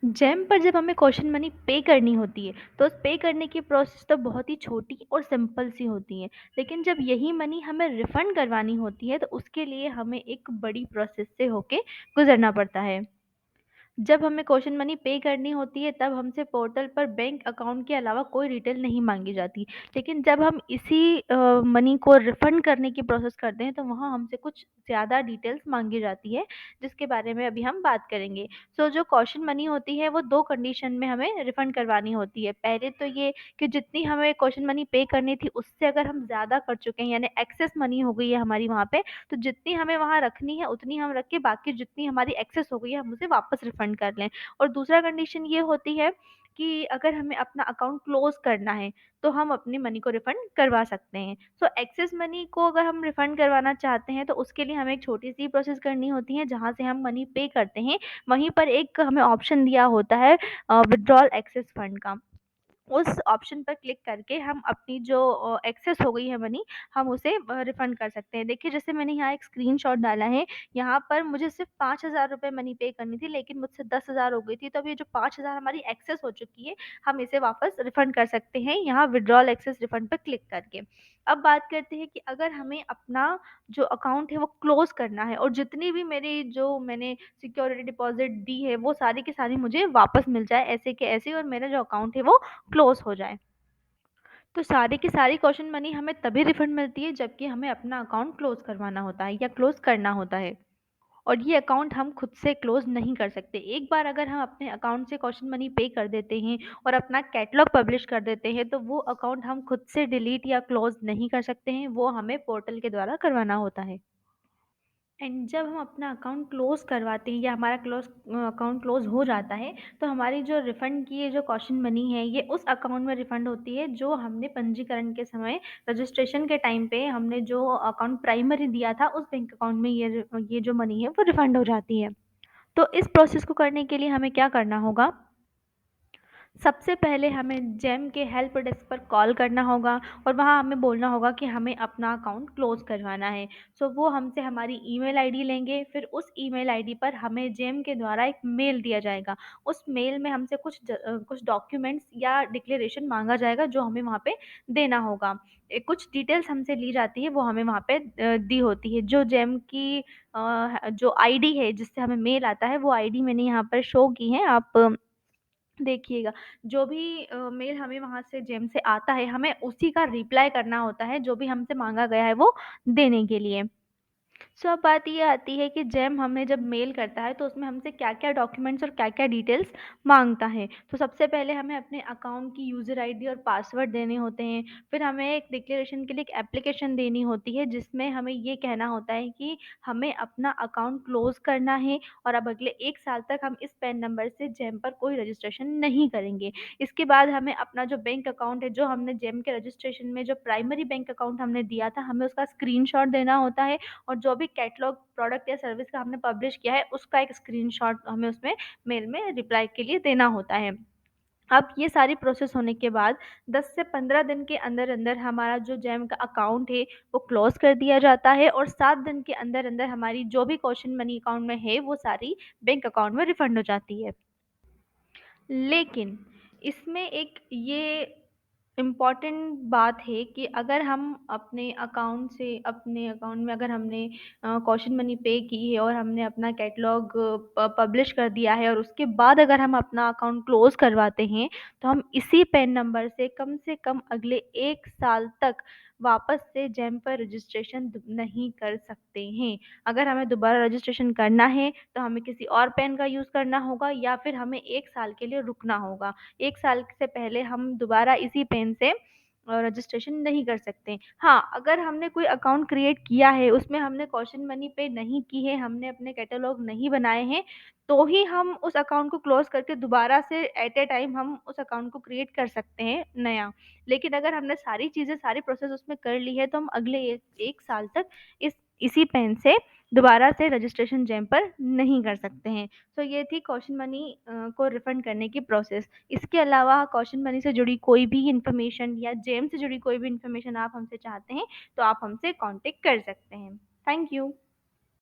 GeM पर जब हमें कॉशन मनी पे करनी होती है तो उस पे करने की प्रोसेस तो बहुत ही छोटी और सिंपल सी होती है। लेकिन जब यही मनी हमें रिफंड करवानी होती है तो उसके लिए हमें एक बड़ी प्रोसेस से होके गुजरना पड़ता है। जब हमें कॉशन मनी पे करनी होती है तब हमसे पोर्टल पर बैंक अकाउंट के अलावा कोई डिटेल नहीं मांगी जाती। लेकिन जब हम इसी मनी को रिफंड करने की प्रोसेस करते हैं तो वहाँ हमसे कुछ ज़्यादा डिटेल्स मांगी जाती है, जिसके बारे में अभी हम बात करेंगे। जो कॉशन मनी होती है वो दो कंडीशन में हमें रिफंड करवानी होती है। पहले तो ये कि जितनी हमें कॉशन मनी पे करनी थी उससे अगर हम ज़्यादा कर चुके हैं, यानी एक्सेस मनी हो गई है हमारी वहाँ पे, तो जितनी हमें वहाँ रखनी है उतनी हम रख के बाकी जितनी हमारी एक्सेस हो गई है हम उसे वापस रिफंड कर लें। और दूसरा कंडीशन ये होती है कि अगर हमें अपना अकाउंट क्लोज करना है तो हम अपनी मनी को रिफंड करवा सकते हैं। एक्सेस मनी को अगर हम रिफंड करवाना चाहते हैं तो उसके लिए हमें एक छोटी सी प्रोसेस करनी होती है। जहाँ से हम मनी पे करते हैं वहीं पर एक हमें ऑप्शन दिया होता है विड्रॉल एक्सेस फंड का। उस ऑप्शन पर क्लिक करके हम अपनी जो एक्सेस हो गई है मनी, हम उसे रिफंड कर सकते हैं। देखिए जैसे मैंने यहाँ एक स्क्रीनशॉट डाला है, यहाँ पर मुझे सिर्फ 5,000 रुपये मनी पे करनी थी लेकिन मुझसे 10,000 हो गई थी। तो अब ये जो 5,000 हमारी एक्सेस हो चुकी है, हम इसे वापस रिफंड कर सकते हैं यहाँ विड्रॉल एक्सेस रिफंड पर क्लिक करके। अब बात करते हैं कि अगर हमें अपना जो अकाउंट है वो क्लोज करना है और जितनी भी मेरी जो मैंने सिक्योरिटी डिपॉजिट दी है वो सारी की सारी मुझे वापस मिल जाए ऐसे के ऐसे, और मेरा जो अकाउंट है वो क्लोज हो जाए। तो सारी की सारी कॉशन मनी हमें तभी रिफंड मिलती है जबकि हमें अपना अकाउंट क्लोज करवाना होता है या क्लोज करना होता है। और ये अकाउंट हम खुद से क्लोज नहीं कर सकते। एक बार अगर हम अपने अकाउंट से कॉशन मनी पे कर देते हैं और अपना कैटलॉग पब्लिश कर देते हैं तो वो अकाउंट हम खुद से डिलीट या क्लोज नहीं कर सकते हैं, वो हमें पोर्टल के द्वारा करवाना होता है। एंड जब हम अपना अकाउंट क्लोज़ करवाते हैं या हमारा अकाउंट क्लोज़ हो जाता है तो हमारी जो रिफ़ंड की ये जो कॉशन मनी है ये उस अकाउंट में रिफ़ंड होती है जो हमने पंजीकरण के समय रजिस्ट्रेशन के टाइम पे हमने जो अकाउंट प्राइमरी दिया था उस बैंक अकाउंट में ये जो मनी है वो रिफ़ंड हो जाती है। तो इस प्रोसेस को करने के लिए हमें क्या करना होगा? सबसे पहले हमें जेम के हेल्प डेस्क पर कॉल करना होगा और वहाँ हमें बोलना होगा कि हमें अपना अकाउंट क्लोज करवाना है। वो हमसे हमारी ईमेल आईडी लेंगे, फिर उस ईमेल आईडी पर हमें जेम के द्वारा एक मेल दिया जाएगा। उस मेल में हमसे कुछ डॉक्यूमेंट्स या डिक्लेरेशन मांगा जाएगा जो हमें वहाँ पे देना होगा। कुछ डिटेल्स हमसे ली जाती है वो हमें वहाँ पे दी होती है। जो जेम की जो आईडी है जिससे हमें मेल आता है वो आईडी मैंने यहाँ पर शो की है, आप देखिएगा। जो भी मेल हमें वहाँ से जेम से आता है, हमें उसी का रिप्लाई करना होता है, जो भी हमसे माँगा गया है वो देने के लिए। अब बात ये आती है कि जेम हमें जब मेल करता है तो उसमें हमसे क्या-क्या डॉक्यूमेंट्स और क्या-क्या डिटेल्स माँगता है। तो सबसे पहले हमें अपने अकाउंट की यूज़र आईडी और पासवर्ड देने होते हैं। फिर हमें एक डिक्लेरेशन के लिए एक एप्लीकेशन देनी होती है जिसमें हमें ये कहना होता है कि हमें अपना अकाउंट क्लोज़ करना है और अब अगले 1 साल तक हम इस पैन नंबर से जेम पर कोई रजिस्ट्रेशन नहीं करेंगे। इसके बाद हमें अपना जो बैंक अकाउंट है, जो हमने जेम के रजिस्ट्रेशन में जो प्राइमरी बैंक अकाउंट हमने दिया था, हमें उसका स्क्रीनशॉट देना होता है और जो भी कैटलॉग प्रोडक्ट या सर्विस का हमने पब्लिश किया है उसका एक स्क्रीनशॉट हमें उसमें मेल में रिप्लाई के लिए देना होता है। अब ये सारी प्रोसेस होने के बाद 10 से 15 दिन के अंदर-अंदर हमारा जो जेम का अकाउंट है वो क्लोज़ कर दिया जाता है और 7 दिन के अंदर-अंदर हमारी जो भी कॉशन मनी अकाउंट में है वो सारी बैंक अकाउंट में रिफंड हो जाती है। लेकिन इसमें एक ये इम्पॉर्टेंट बात है कि अगर हम अपने अकाउंट में अगर हमने कॉशन मनी पे की है और हमने अपना कैटलॉग पब्लिश कर दिया है और उसके बाद अगर हम अपना अकाउंट क्लोज करवाते हैं तो हम इसी पैन नंबर से कम अगले 1 साल तक वापस से जेम पर रजिस्ट्रेशन नहीं कर सकते हैं। अगर हमें दोबारा रजिस्ट्रेशन करना है तो हमें किसी और पेन का यूज़ करना होगा या फिर हमें 1 साल के लिए रुकना होगा। 1 साल से पहले हम दोबारा इसी पेन से रजिस्ट्रेशन नहीं कर सकते। हाँ, अगर हमने कोई अकाउंट क्रिएट किया है, उसमें हमने कॉशन मनी पे नहीं की है, हमने अपने कैटलॉग नहीं बनाए हैं, तो ही हम उस अकाउंट को क्लोज़ करके दोबारा से एट अ टाइम हम उस अकाउंट को क्रिएट कर सकते हैं नया। लेकिन अगर हमने सारी चीज़ें, सारी प्रोसेस उसमें कर ली है, तो हम अगले 1 साल तक इसी पेन से दोबारा से रजिस्ट्रेशन जेम पर नहीं कर सकते हैं। ये थी कॉशन मनी को रिफंड करने की प्रोसेस। इसके अलावा कॉशन मनी से जुड़ी कोई भी इन्फॉर्मेशन या जेम से जुड़ी कोई भी इन्फॉर्मेशन आप हमसे चाहते हैं तो आप हमसे कॉन्टैक्ट कर सकते हैं। Thank you.